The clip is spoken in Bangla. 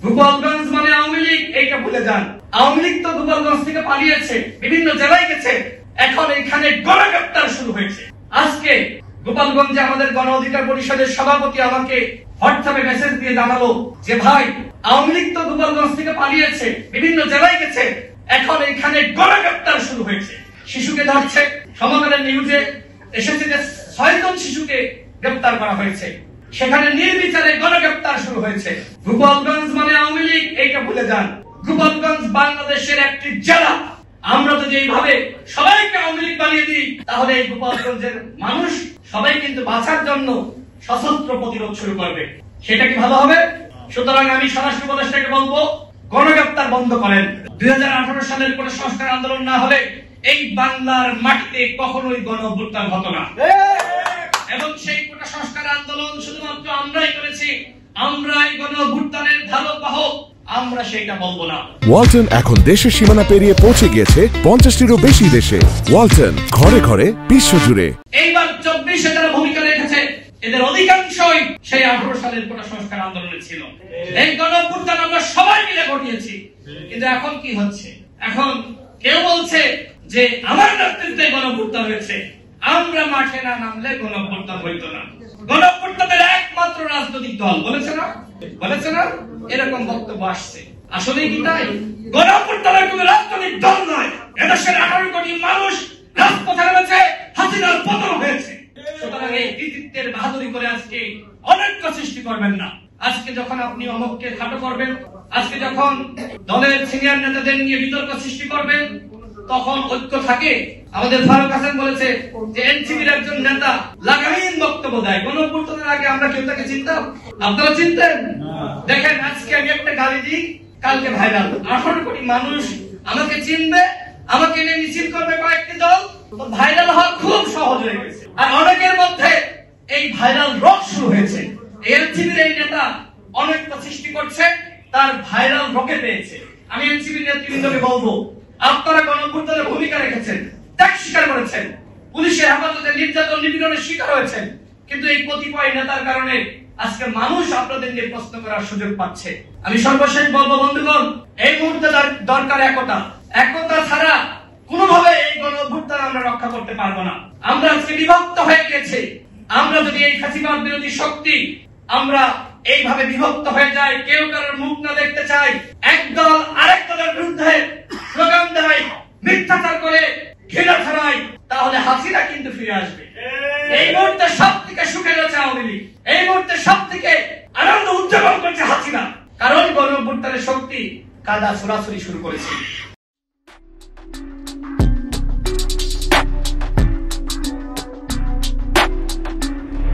গোপালগঞ্জ মানে আওয়ামী লীগ, এইটা ভুলে যান। আওয়ামী লীগ তো গোপালগঞ্জ থেকে পালিয়েছে, বিভিন্ন জেলায় গেছে, এখন এখানে গণগ্রেফতার শুরু হয়েছে। আজকে গোপালগঞ্জে আমাদের গণ অধিকার পরিষদের সভাপতি আমাকে হোয়াটসঅ্যাপে মেসেজ দিয়ে জানালো যে ভাই, আওয়ামী লীগ তো গোপালগঞ্জ থেকে পালিয়েছে, বিভিন্ন জেলায় গেছে, এখন এখানে গণগ্রেফতার শুরু হয়েছে। শিশুকে ধরছে, সমকালের নিউজে এসেছে যে 6 জন শিশুকে গ্রেফতার করা হয়েছে, সেখানে নির্বিচারে গণগ্রেফতার শুরু হয়েছে। গোপালগঞ্জ মানে আওয়ামী লীগ, এইটা ভুলে যান। গোপালগঞ্জ বাংলাদেশের একটি জেলা। আমরা যদি এইভাবে সবাইকে আওয়ামী লীগ বানিয়ে দিই, তাহলে এই গোপালগঞ্জের মানুষ সবাই কিন্তু বাঁচার জন্য সশস্ত্র প্রতিরোধ শুরু করবে। সেটা কি ভালো হবে? সুতরাং আমি স্বরাষ্ট্র উপদেষ্টাকে বলবো, গণগ্রেফতার বন্ধ করেন। 2018 সালের কোন সংস্কার আন্দোলন না হলে এই বাংলার মাটিতে কখনোই গণ অভ্যুত্থান হতো না। এবং সেই কোটা সংস্কার আন্দোলন শুধুমাত্র আমরাই করেছি, আমরাই গণ অভ্যুত্থানের ধারক বাহক, আমরা সেটা বলবো না। ওয়ালটন এখন দেশের সীমানা পেরিয়ে পৌঁছে গিয়েছে 50টিরও বেশি দেশে। ওয়ালটন, ঘরে ঘরে, বিশ্বজুড়ে। এইবার 24-এ যারা ভূমিকা রেখেছে, এদের অধিকাংশই সেই 18 সালের কোটা সংস্কার আন্দোলনে ছিল। এই গণ অভ্যুত্থান আমরা সবাই মিলে ঘটিয়েছি। কিন্তু এখন কি হচ্ছে? এখন কেউ বলছে যে আমার নেতৃত্বে গণ অভ্যুত্থান হয়েছে, আমরা মাঠে না নামলে গণ অভ্যুত্থান হইতো না। গণ অভ্যুত্থানের একমাত্র রাজনৈতিক দল বলেছে না, এরকম বক্তব্য আসছে। আসলে কি তাই? গণ অভ্যুত্থানের কোন রাজনৈতিক দল নয়, এদেশের 18 কোটি মানুষ রাজপথে নেমেছে, হাসিনার পতন হয়েছে। সুতরাং এই কৃতিত্বের বাহাদুরি করে আজকে অনৈক্য সৃষ্টি করবেন না। আজকে যখন আপনি অমককে খাটো করবেন, আজকে যখন দলের সিনিয়র নেতাদের নিয়ে বিতর্ক সৃষ্টি করবেন, তখন ঐক্য থাকে। আমাদের ফারুক হাসান বলেছে যে এনসিপির একজন নেতা লাগামহীন বক্তব্য দেয়। গণ অভ্যুত্থানের আগে আমরা কেউ তাকে চিনতাম? আপনারা চিনতেন? দেখেন, আজকে আমি একটা গালি দিই, কালকে ভাইরাল। 18 কোটি মানুষ আমাকে চিনবে, আমাকে নিয়ে মিছিল করবে কয়েকটি দল, ভাইরাল হওয়া খুব সহজ হয়ে গেছে। আর অনেকের মধ্যে এই ভাইরাল রোগ শুরু হয়েছে। এনসিপির এই নেতা অনৈক্য সৃষ্টি করছে, তার ভাইরাল রোগে পেয়েছে। আমি এনসিপির নেতৃবৃন্দকে বলবো, আপনারা গণ অভ্যুত্থানের ভূমিকা রেখেছেন, ত্যাগ স্বীকার করেছেন, পুলিশের হেফাজতে নির্যাতন নিপীড়নের শিকার হয়েছেন, কিন্তু এই কতিপয় নেতার কারণে আজকে মানুষ আপনাদের নিয়ে প্রশ্ন করার সুযোগ পাচ্ছে। আমি সর্বশেষ বলবো, বন্ধুগণ, এই মুহূর্তে দরকার একতা ছাড়া কোনোভাবে এই গণ অভ্যুত্থান আমরা রক্ষা করতে পারবো না। আমরা আজকে বিভক্ত হয়ে গেছি। আমরা যদি এই ফ্যাসিবাদ বিরোধী শক্তি আমরা এইভাবে বিভক্ত হয়ে যায়, কেউ কারোর মুখ না দেখতে চাই, একদল আরেক দলের বিরুদ্ধে স্লোগান দেয়, মিথ্যাচার করে, ঘৃণা ছড়ায়, তাহলে হাসিনা কিন্তু ফিরে আসবে। এই মুহূর্তে সব থেকে সুখে রয়েছে আওয়ামী লীগ, এই মুহূর্তে সব থেকে আনন্দ উদযাপন করছে হাসিনা, কারণ গণ অভ্যুত্থানের শক্তি কাদা ছোড়াছুড়ি শুরু করেছে।